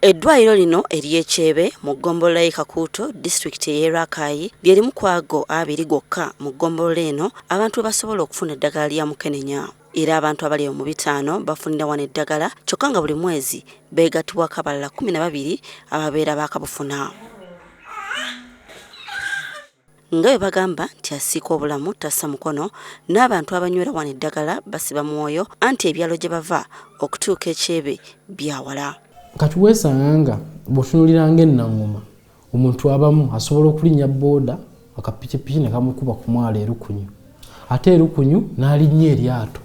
Eddwaliro lino ery'Ekyebe mu ggombolola y'e Kakuuto disitulikiti y'e Rakai ly'erimu ku ago abiri gokka mu ggombolola eno abantu basobola okufuna eddagala lya Mukenenya. Era abantu abali mu 5 bafunira wano eddagala kyokka nga buli mwezi beegattibwako abalala 12 ababeera baakabufuna. Nga bwe bagamba nti asiika obulamu tassa mukono, n'abantu abanywera wano eddagala basiba mwoyo anti ebyalo gye bava okutuuka Ekyebe byawala. Kati weesanga bw'otunuliranga ennangoma omuntu abamu asobola okulinnya booda akapikipiki ne kamukuba ku mwalo Erukunyu, ate Erukunyu n'alinnya eryato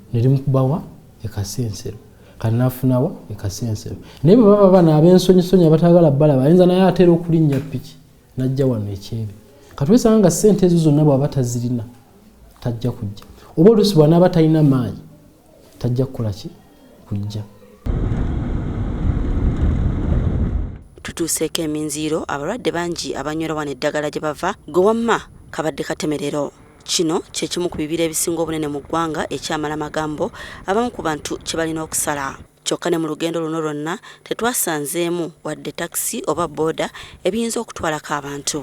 ne limukubawa e Kasensero, kati n'afunawa e Kasensero. Naye bwe baba bana ab'ensonyinsonyi abatagala bbala bayinza naye ateera okulinnya ppiki n'ajja wano Ekyebe. Kati weesanga nga ssente ezo zonna bw'aba tazirina tajja kujja, oba oluusi bw'anaaba talina maanyi tajja kukola ki kujja. Tutuuseeko eminziiro abalwadde bangi abanywera wano eddagala gye bava gwe wamma kabadde katemerero. Kino kye kimu ku bibira ebisinga obunene mu ggwanga ekyamala magambo abamu ku bantu kye balina okusala. Kyokka ne mu lugendo luno lwonna tetwasanzeemu wadde takisi oba booda ebiyinza okutwalako abantu.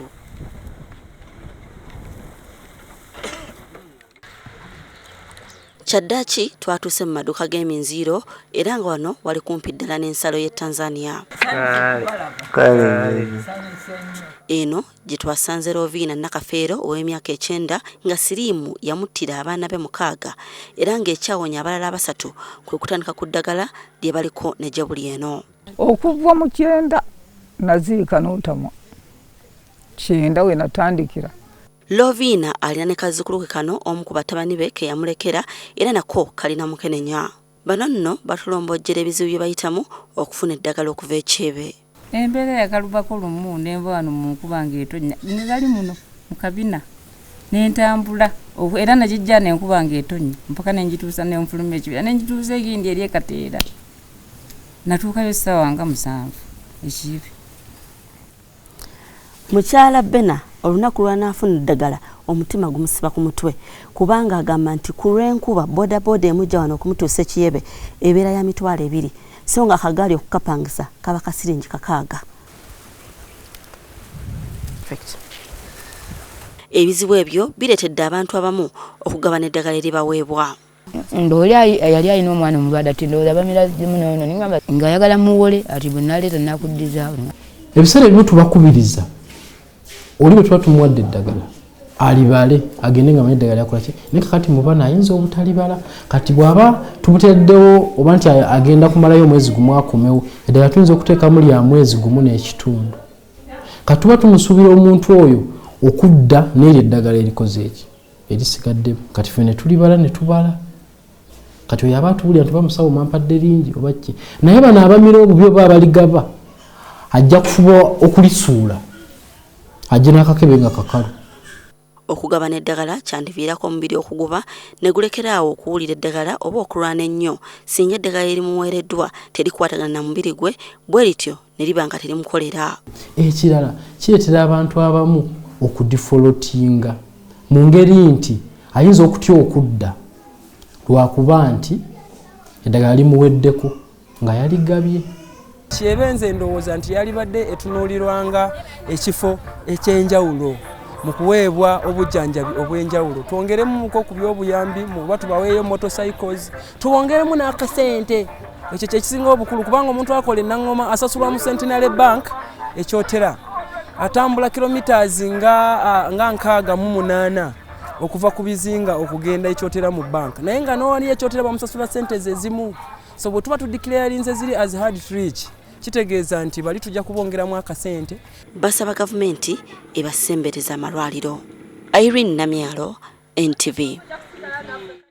Kyaddaaki twatuuse mu maduuka g'eminziiro era nga wano wali kumpi ddala n'ensalo y'e Tanzania. Eno gye twasanze Rovina Nakafeero ow'emyaka 9 nga siriimu yamuttira abaana be 6 era ng'ekyawonya abalala 3 kwe kutandika ku ddagala lye baliko ne Jabuli eno. Okuva mu 9 naziika n'otamwa 9 we natandikira. Lovina alina ne kazzukulu ke kano omu ku batabani be ke yamulekera era nako kalina Mukenenya. Bano nno batulombojjera ebizibu bye bayitamu okufuna eddagala okuva Ekyebe. Embeera yakalubako lumu nenva wano mu nkuba ng'etonnya ne bali muno mu kabina n'entambula era nagijja n'enkuba ng'etonnya mpaka ne njituusa ne nfuluma ekibira ne njituusa egindi eri ekateera natuukayo ssaawa nga 7 Ekibe. Mukyala Bena olunaku lw'anaafuna eddagala omutima gumusiba ku mutwe kubanga agamba nti ku lw'enkuba bodaboda emujja wano okumutuusa Ekyebe ebeera ya mitwalo 2 so nga akagaali okukapangisa kaba kasiringi 6. Ebizibu ebyo bireetedde abantu abamu okugabana eddagala eribaweebwa. Ndoli yali alina omwana omulwadde ati ndowooza bamira munono ningamba nga ayagala muwole ati bwe naleeta nakuddiza. Ebiseera ebimu tubakubiriza oli bwe tuba tumuwadde eddagala alibale agende nga manyi eddagala yakola ki naye kakati mu baana ayinza obutalibala kati bw'aba tubuteddewo oba nti agenda kumalayo omwezi gumu akomewo eddagala tuyinza okuteekamu lya mwezi gumu n'ekitundu. Kati tuba tumusuubira omuntu oyo okudda n'eryo eddagala erikoze eki erisigaddemu kati ffe ne tulibala ne tubala kati oyo aba atubulira tuba musawo mampadde lingi oba ki naye bano abamira obubi oba abaligaba ajja kufuba okulisuula ajja n'akakebe nga kakalu. Okugabana eddagala kyandiviirako omubiri okuguba ne gulekeraawo okuwulira eddagala oba okulwana ennyo singa eddagala erimuweereddwa terikwatagana na mubiri gwe bwe lityo ne liba nga terimukolera. Ekirala kireetera abantu abamu okudifolotinga mu ngeri nti ayinza okutya okudda lwakuba nti eddagala limuweddeko nga yaligabye. Kyebenze ndowooza nti yalibadde etunuulirwanga ekifo ekyenjawulo mu kuweebwa obujjanjabi obw'enjawulo. Twongeremuko ku byobuyambi muba tubaweeyo motorcycles tuwongeremu n'akasente ekyo kyekisinga obukulu kubanga omuntu akola ennangoma asasulwa mu Centenary Bank ekyotera atambula kilometers nga 68 okuva ku bizinga okugenda ekyotera mu bank naye nga n'owali ekyotera bamusasula sente ezimu. So bwe tuba tudeclarinze ziri as hard to reach kitegeeza nti bali tujja kubongeramu akasente. Basaba gavumenti ebasembereza amalwaliro. Irene Namyalo, NTV.